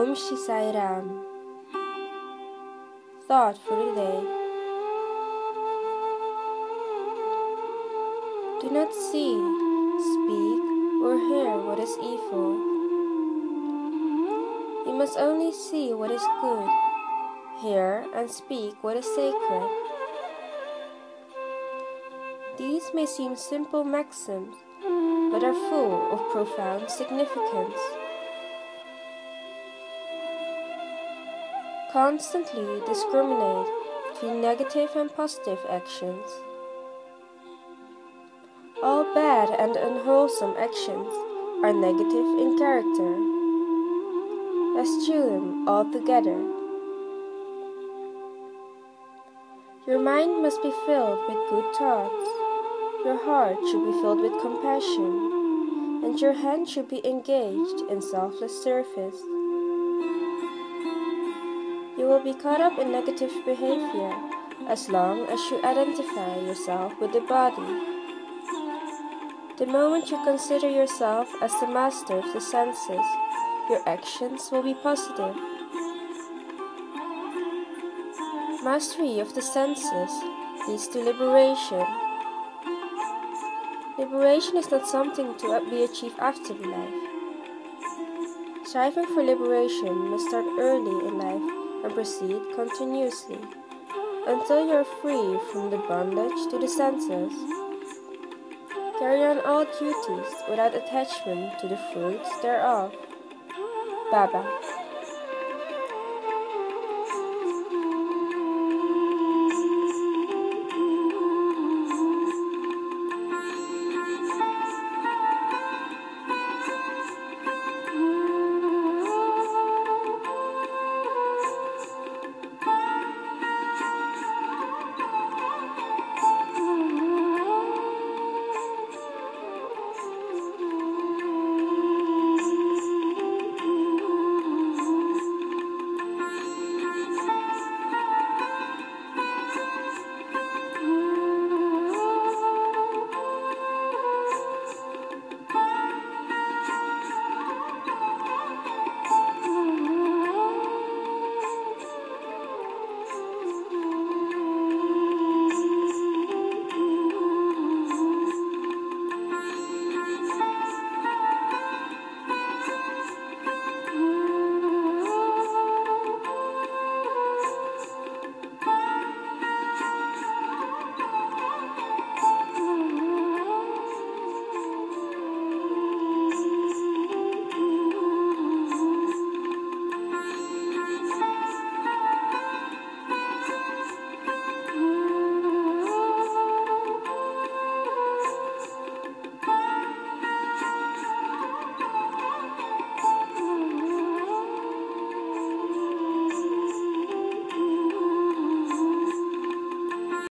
Om Shri Sai Ram. Thought for the day. Do not see, speak, or hear what is evil. You must only see what is good, hear and speak what is sacred. These may seem simple maxims, but are full of profound significance. Constantly discriminate between negative and positive actions. All bad and unwholesome actions are negative in character. Eschew them altogether. Your mind must be filled with good thoughts. Your heart should be filled with compassion, and your hand should be engaged in selfless service. You will be caught up in negative behavior as long as you identify yourself with the body. The moment you consider yourself as the master of the senses, your actions will be positive. Mastery of the senses leads to liberation. Liberation is not something to be achieved after life. Striving for liberation must start early in life and proceed continuously until you are free from the bondage to the senses. Carry on all duties without attachment to the fruits thereof. Baba.